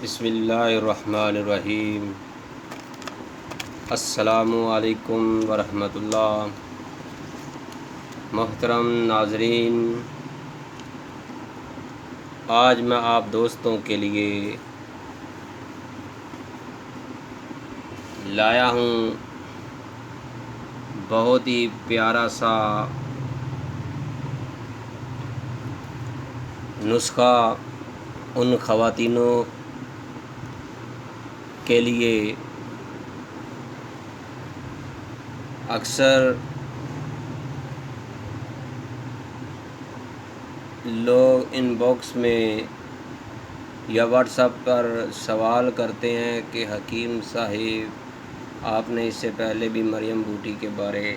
بسم اللہ الرحمن الرحیم۔ السلام علیکم ورحمۃ اللہ۔ محترم ناظرین، آج میں آپ دوستوں کے لیے لایا ہوں بہت ہی پیارا سا نسخہ ان خواتینوں کے لیے اکثر لوگ ان باکس میں یا واٹس ایپ پر سوال کرتے ہیں کہ حکیم صاحب آپ نے اس سے پہلے بھی مریم بوٹی کے بارے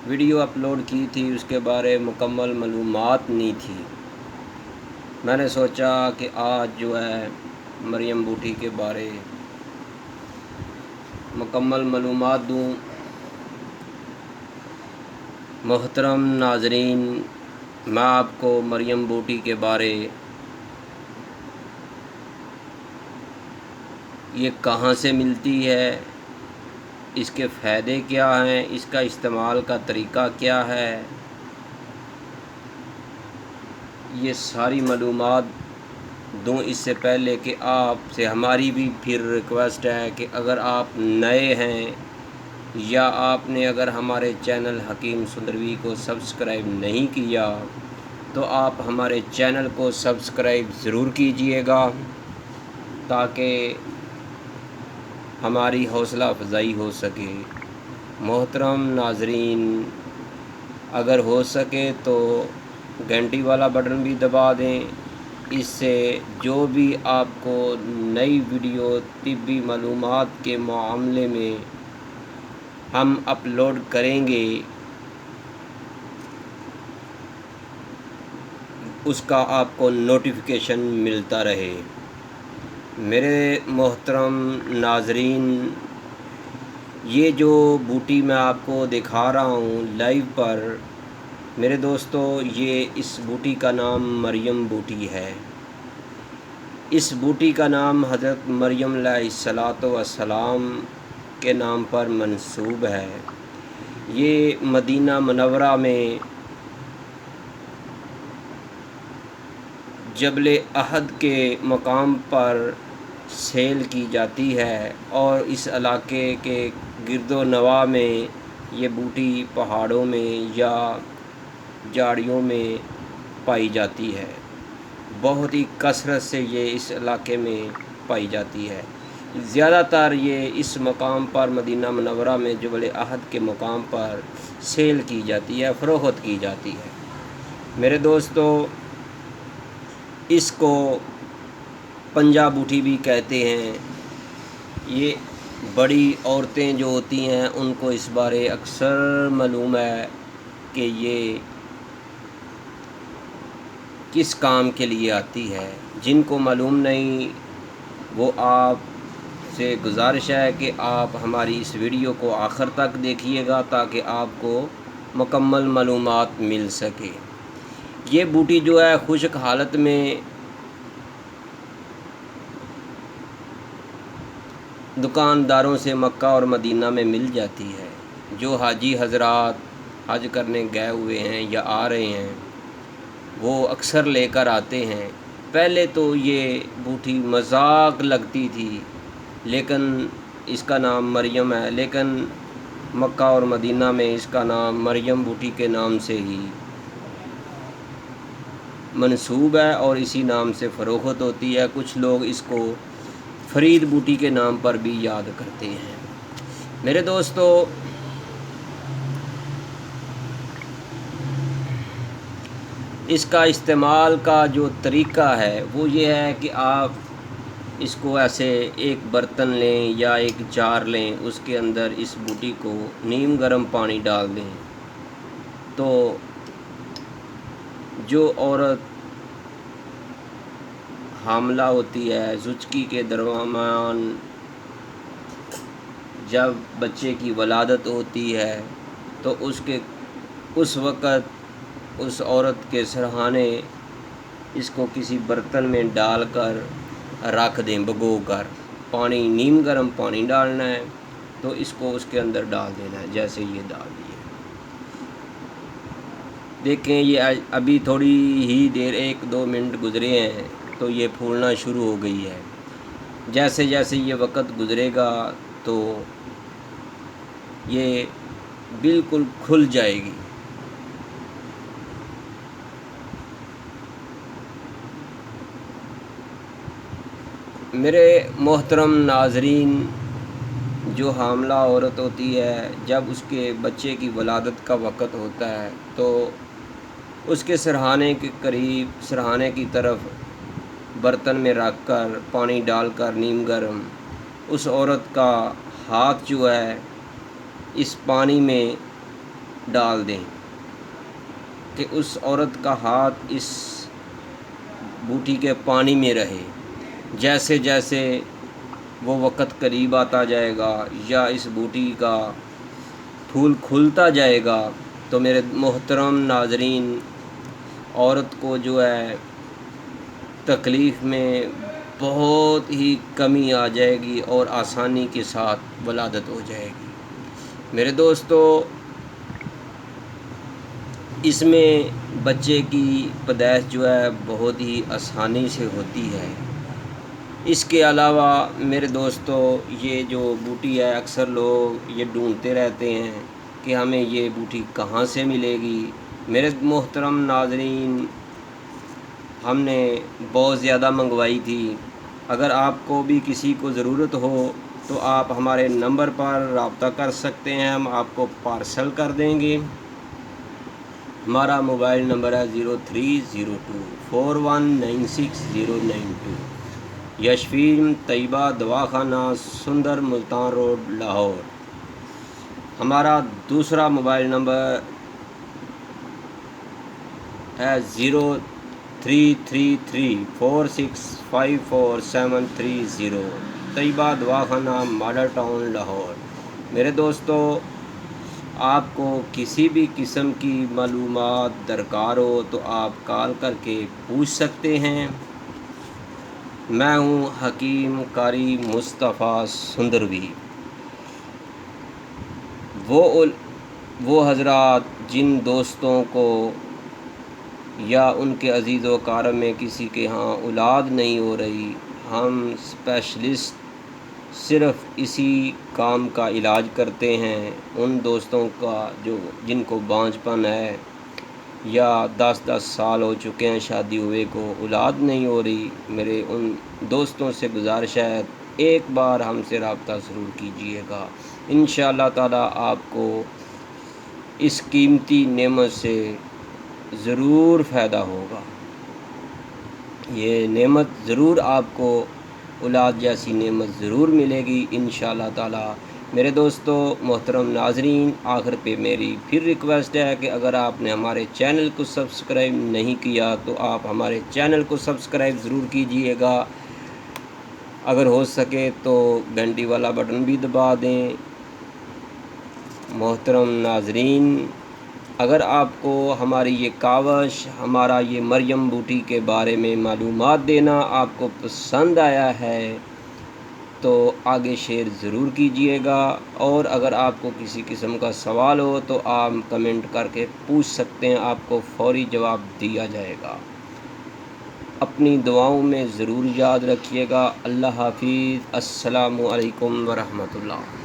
ویڈیو اپلوڈ کی تھی، اس کے بارے مکمل معلومات نہیں تھی۔ میں نے سوچا کہ آج جو ہے مریم بوٹی کے بارے مکمل معلومات دوں۔ محترم ناظرین، میں آپ کو مریم بوٹی کے بارے یہ کہاں سے ملتی ہے، اس کے فائدے کیا ہیں، اس کا استعمال کا طریقہ کیا ہے، یہ ساری معلومات دوں اس سے پہلے کہ آپ سے ہماری بھی پھر ریکویسٹ ہے کہ اگر آپ نئے ہیں یا آپ نے اگر ہمارے چینل حکیم سندروی کو سبسکرائب نہیں کیا تو آپ ہمارے چینل کو سبسکرائب ضرور کیجئے گا تاکہ ہماری حوصلہ افزائی ہو سکے۔ محترم ناظرین، اگر ہو سکے تو گھنٹی والا بٹن بھی دبا دیں، اس سے جو بھی آپ کو نئی ویڈیو طبی معلومات کے معاملے میں ہم اپلوڈ کریں گے اس کا آپ کو نوٹیفیکیشن ملتا رہے۔ میرے محترم ناظرین، یہ جو بوٹی میں آپ کو دکھا رہا ہوں لائیو پر، میرے دوستو، یہ اس بوٹی کا نام مریم بوٹی ہے۔ اس بوٹی کا نام حضرت مریم علیہ السلام کے نام پر منسوب ہے۔ یہ مدینہ منورہ میں جبل احد کے مقام پر سیل کی جاتی ہے اور اس علاقے کے گرد و نواح میں یہ بوٹی پہاڑوں میں یا جھاڑیوں میں پائی جاتی ہے۔ بہت ہی کثرت سے یہ اس علاقے میں پائی جاتی ہے۔ زیادہ تر یہ اس مقام پر مدینہ منورہ میں جبل احد کے مقام پر سیل کی جاتی ہے، فروخت کی جاتی ہے۔ میرے دوستو، اس کو پنجا بوٹی بھی کہتے ہیں۔ یہ بڑی عورتیں جو ہوتی ہیں ان کو اس بارے اکثر معلوم ہے کہ یہ کس کام کے لیے آتی ہے۔ جن کو معلوم نہیں، وہ آپ سے گزارش ہے کہ آپ ہماری اس ویڈیو کو آخر تک دیکھیے گا تاکہ آپ کو مکمل معلومات مل سکے۔ یہ بوٹی جو ہے خشک حالت میں دکانداروں سے مکہ اور مدینہ میں مل جاتی ہے۔ جو حاجی حضرات حج کرنے گئے ہوئے ہیں یا آ رہے ہیں وہ اکثر لے کر آتے ہیں۔ پہلے تو یہ بوٹی مذاق لگتی تھی، لیکن اس کا نام مریم ہے، لیکن مکہ اور مدینہ میں اس کا نام مریم بوٹی کے نام سے ہی منسوب ہے اور اسی نام سے فروخت ہوتی ہے۔ کچھ لوگ اس کو فرید بوٹی کے نام پر بھی یاد کرتے ہیں۔ میرے دوستو، اس کا استعمال کا جو طریقہ ہے وہ یہ ہے کہ آپ اس کو ایسے ایک برتن لیں یا ایک جار لیں، اس کے اندر اس بوٹی کو نیم گرم پانی ڈال دیں تو جو عورت حاملہ ہوتی ہے، زچگی کے درمیان جب بچے کی ولادت ہوتی ہے تو اس وقت اس عورت کے سرہانے اس کو کسی برتن میں ڈال کر رکھ دیں بھگو کر، پانی نیم گرم پانی ڈالنا ہے تو اس کو اس کے اندر ڈال دینا ہے، جیسے یہ ڈال دیا۔ دیکھیں یہ ابھی تھوڑی ہی دیر 1-2 منٹ گزرے ہیں تو یہ پھولنا شروع ہو گئی ہے۔ جیسے جیسے یہ وقت گزرے گا تو یہ بالکل کھل جائے گی۔ میرے محترم ناظرین، جو حاملہ عورت ہوتی ہے جب اس کے بچے کی ولادت کا وقت ہوتا ہے تو اس کے سرہانے کے قریب، سرہانے کی طرف برتن میں رکھ کر پانی ڈال کر نیم گرم اس عورت کا ہاتھ جو ہے اس پانی میں ڈال دیں کہ اس عورت کا ہاتھ اس بوٹی کے پانی میں رہے۔ جیسے جیسے وہ وقت قریب آتا جائے گا یا اس بوٹی کا پھول کھلتا جائے گا تو میرے محترم ناظرین، عورت کو جو ہے تکلیف میں بہت ہی کمی آ جائے گی اور آسانی کے ساتھ ولادت ہو جائے گی۔ میرے دوستو، اس میں بچے کی پیدائش جو ہے بہت ہی آسانی سے ہوتی ہے۔ اس کے علاوہ میرے دوستو، یہ جو بوٹی ہے اکثر لوگ یہ ڈھونڈتے رہتے ہیں کہ ہمیں یہ بوٹی کہاں سے ملے گی۔ میرے محترم ناظرین، ہم نے بہت زیادہ منگوائی تھی۔ اگر آپ کو بھی کسی کو ضرورت ہو تو آپ ہمارے نمبر پر رابطہ کر سکتے ہیں، ہم آپ کو پارسل کر دیں گے۔ ہمارا موبائل نمبر ہے 0302419692۔ یشفیم طیبہ دواخانہ، سندر، ملتان روڈ، لاہور۔ ہمارا دوسرا موبائل نمبر ہے 033346544730، طیبہ دواخانہ، ماڈل ٹاؤن، لاہور۔ میرے دوستو، آپ کو کسی بھی قسم کی معلومات درکار ہو تو آپ کال کر کے پوچھ سکتے ہیں۔ میں ہوں حکیم قاری مصطفیٰ سندروی۔ وہ حضرات جن دوستوں کو یا ان کے عزیز و اقارب میں کسی کے ہاں اولاد نہیں ہو رہی، ہم اسپیشلسٹ صرف اسی کام کا علاج کرتے ہیں۔ ان دوستوں کا جن کو بانجھ پن ہے یا 10 سال ہو چکے ہیں شادی ہوئے کو، اولاد نہیں ہو رہی، میرے ان دوستوں سے گزارش ہے ایک بار ہم سے رابطہ ضرور کیجیے گا۔ انشاءاللہ تعالی آپ کو اس قیمتی نعمت سے ضرور فائدہ ہوگا۔ یہ نعمت ضرور آپ کو اولاد جیسی نعمت ضرور ملے گی انشاءاللہ تعالی۔ میرے دوستو محترم ناظرین، آخر پہ میری پھر ریکویسٹ ہے کہ اگر آپ نے ہمارے چینل کو سبسکرائب نہیں کیا تو آپ ہمارے چینل کو سبسکرائب ضرور کیجیے گا۔ اگر ہو سکے تو گھنٹی والا بٹن بھی دبا دیں۔ محترم ناظرین، اگر آپ کو ہماری یہ کاوش، ہمارا یہ مریم بوٹی کے بارے میں معلومات دینا آپ کو پسند آیا ہے تو آگے شیئر ضرور کیجیے گا، اور اگر آپ کو کسی قسم کا سوال ہو تو آپ کمنٹ کر کے پوچھ سکتے ہیں، آپ کو فوری جواب دیا جائے گا۔ اپنی دعاؤں میں ضرور یاد رکھیے گا۔ اللہ حافظ۔ السلام علیکم ورحمۃ اللہ۔